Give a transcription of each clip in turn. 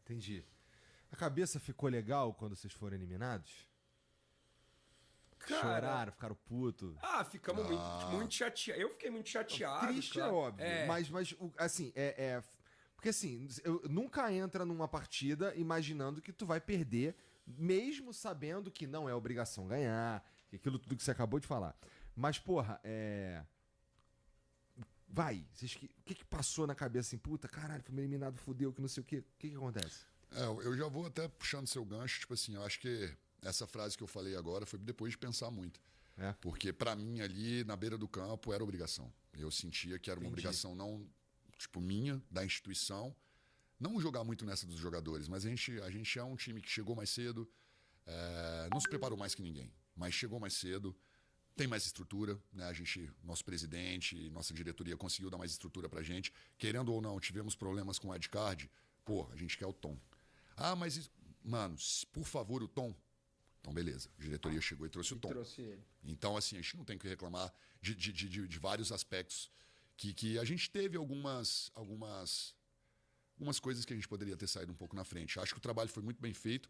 Entendi. A cabeça ficou legal quando vocês foram eliminados? Cara, Choraram, ficaram putos. Ficamos muito chateados. Eu fiquei muito chateado. Triste claro. é óbvio, mas assim, porque assim, eu nunca entra numa partida imaginando que tu vai perder, mesmo sabendo que não é obrigação ganhar, que aquilo tudo que você acabou de falar. Mas, porra, vai, o que passou na cabeça assim, puta, caralho, fomos eliminados, fudeu, que não sei o quê. O que acontece? Eu já vou até puxando seu gancho, tipo assim, eu acho que essa frase que eu falei agora foi depois de pensar muito. Porque pra mim ali, na beira do campo, era obrigação. Eu sentia que era uma obrigação não, tipo, minha, da instituição. Não jogar muito nessa dos jogadores, mas a gente é um time que chegou mais cedo, não se preparou mais que ninguém, mas chegou mais cedo, tem mais estrutura, né? Nosso presidente, nossa diretoria conseguiu dar mais estrutura pra gente. Querendo ou não, tivemos problemas com o wildcard, a gente quer o Tom. Mas, mano, por favor, o Tom. Então, beleza. A diretoria chegou e trouxe o Tom. Trouxe ele. Então, assim, a gente não tem que reclamar de vários aspectos que a gente teve algumas coisas que a gente poderia ter saído um pouco na frente. Acho que o trabalho foi muito bem feito,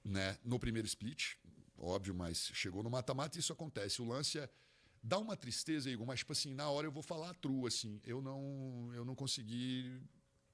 né? No primeiro split, óbvio, mas chegou no mata-mata e isso acontece. O lance dá uma tristeza, Igor, mas, tipo assim, na hora eu vou falar true, assim, eu não consegui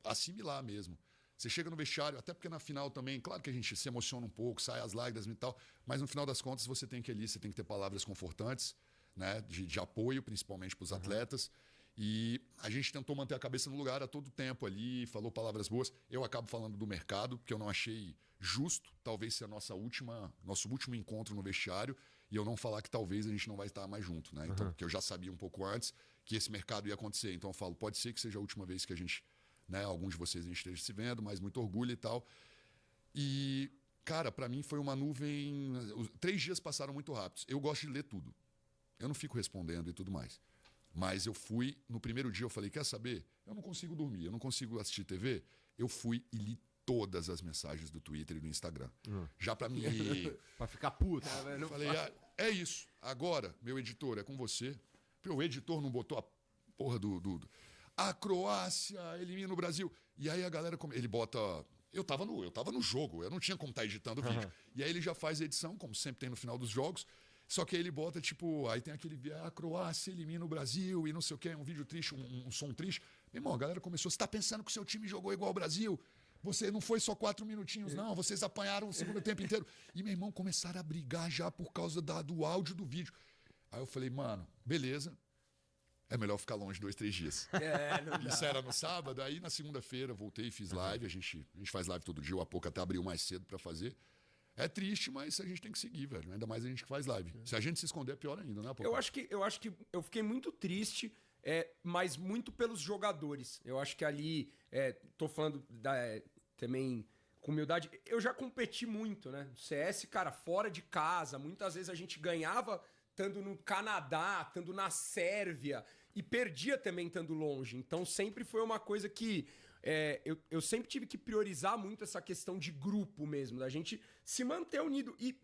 assimilar mesmo. Você chega no vestiário, até porque na final também, claro que a gente se emociona um pouco, sai as lágrimas e tal, mas no final das contas você tem que ter palavras confortantes, né, de apoio, principalmente para os atletas. E a gente tentou manter a cabeça no lugar a todo tempo ali, falou palavras boas. Eu acabo falando do mercado, que eu não achei justo, talvez seja nosso último encontro no vestiário, e eu não falar que talvez a gente não vai estar mais junto, né? Então, porque eu já sabia um pouco antes que esse mercado ia acontecer. Então eu falo, pode ser que seja a última vez que a gente, né, alguns de vocês a gente esteja se vendo, mas muito orgulho e tal. E, cara, pra mim foi uma nuvem. Os 3 dias passaram muito rápidos. Eu gosto de ler tudo. Eu não fico respondendo e tudo mais. Mas eu fui, no primeiro dia eu falei, quer saber? Eu não consigo dormir, eu não consigo assistir TV. Eu fui e li todas as mensagens do Twitter e do Instagram. Já pra mim... Pra ficar puto. Eu falei, é isso. Agora, meu editor, é com você. O editor não botou a porra a Croácia elimina o Brasil. E aí a galera... Ele bota... Eu tava no jogo, eu não tinha como estar editando o vídeo. E aí ele já faz a edição, como sempre tem no final dos jogos. Só que aí ele bota, tipo... Aí tem aquele... A Croácia elimina o Brasil e não sei o quê. Um vídeo triste, um som triste. Meu irmão, a galera começou... Você tá pensando que o seu time jogou igual ao Brasil? Você não foi só 4 minutinhos, não. Vocês apanharam o segundo tempo inteiro. E, meu irmão, começaram a brigar já por causa do áudio do vídeo. Aí eu falei, mano, beleza. É melhor ficar longe 2, 3 dias. Isso era no sábado. Aí na segunda-feira voltei e fiz live. A gente faz live todo dia. O Apoca até abriu mais cedo pra fazer. É triste, mas a gente tem que seguir, velho. Ainda mais a gente que faz live. Se a gente se esconder, é pior ainda, né, Apoca? Eu acho que eu fiquei muito triste, mas muito pelos jogadores. Eu acho que ali... tô falando também com humildade. Eu já competi muito, né? CS, cara, fora de casa. Muitas vezes a gente ganhava... estando no Canadá, estando na Sérvia, e perdia também estando longe. Então sempre foi uma coisa que eu sempre tive que priorizar muito essa questão de grupo mesmo, da gente se manter unido. E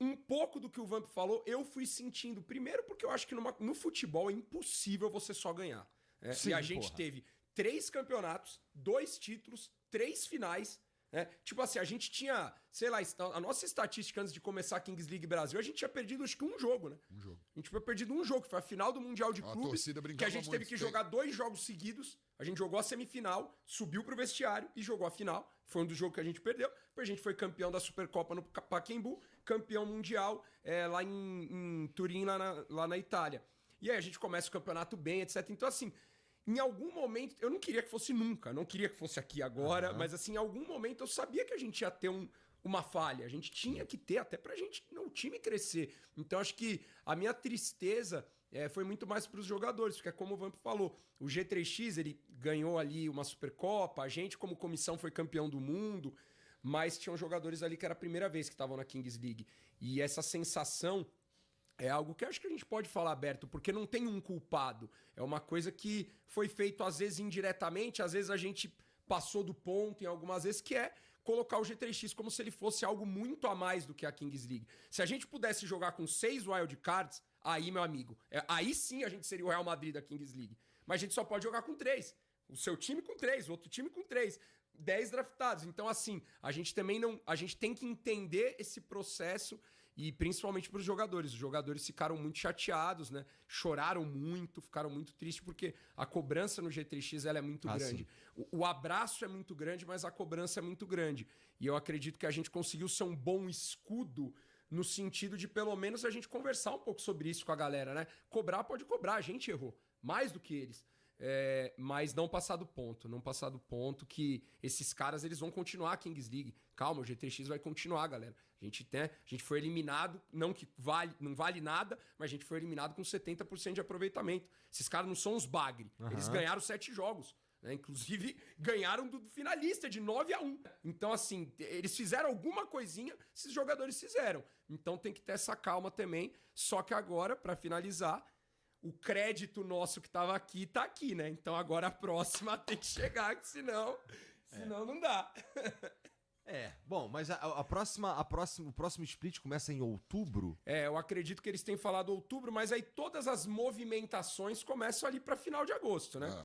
um pouco do que o Vamp falou, eu fui sentindo. Primeiro porque eu acho que no futebol é impossível você só ganhar. Sim, e a gente teve 3 campeonatos, 2 títulos, 3 finais... Tipo assim, a gente tinha, sei lá, a nossa estatística antes de começar a Kings League Brasil, a gente tinha perdido acho que um jogo, né? Um jogo. A gente tinha perdido um jogo, que foi a final do Mundial de Clubes, que a gente teve que jogar 2 jogos seguidos. A gente jogou a semifinal, subiu pro vestiário e jogou a final. Foi um dos jogos que a gente perdeu. Depois a gente foi campeão da Supercopa no Pacaembu, campeão mundial lá em Turim, lá na Itália. E aí a gente começa o campeonato bem, etc. Então assim... Em algum momento, eu não queria que fosse nunca, não queria que fosse aqui agora, mas assim, em algum momento eu sabia que a gente ia ter uma falha, a gente tinha que ter, até pra gente, o time crescer. Então acho que a minha tristeza foi muito mais pros jogadores, porque como o Vamp falou, o G3X ele ganhou ali uma Supercopa, a gente como comissão foi campeão do mundo, mas tinham jogadores ali que era a primeira vez que estavam na Kings League. E essa sensação... é algo que acho que a gente pode falar aberto, porque não tem um culpado. É uma coisa que foi feito às vezes indiretamente, às vezes a gente passou do ponto em algumas vezes, que é colocar o G3X como se ele fosse algo muito a mais do que a Kings League. Se a gente pudesse jogar com 6 wildcards, aí, meu amigo, aí sim a gente seria o Real Madrid da Kings League. Mas a gente só pode jogar com 3. O seu time com 3, o outro time com 3. 10 draftados. Então, assim, a gente também não... A gente tem que entender esse processo e principalmente para os jogadores. Os jogadores ficaram muito chateados, né? Choraram muito, ficaram muito tristes, porque a cobrança no G3X ela é muito grande. O abraço é muito grande, mas a cobrança é muito grande. E eu acredito que a gente conseguiu ser um bom escudo no sentido de, pelo menos, a gente conversar um pouco sobre isso com a galera, né? Cobrar pode cobrar, a gente errou. Mais do que eles. Mas não passar do ponto. Não passar do ponto que esses caras eles vão continuar a Kings League. Calma, o G3X vai continuar, galera. A gente foi eliminado, não vale nada, mas a gente foi eliminado com 70% de aproveitamento. Esses caras não são os bagre. Eles ganharam 7 jogos. Né? Inclusive, ganharam do finalista de 9-1. Então, assim, eles fizeram alguma coisinha, esses jogadores fizeram. Então tem que ter essa calma também. Só que agora, para finalizar, o crédito nosso que tava aqui, tá aqui, né? Então agora a próxima tem que chegar, que senão não dá. Bom, mas o próximo split começa em outubro? Eu acredito que eles têm falado outubro, mas aí todas as movimentações começam ali para final de agosto, né?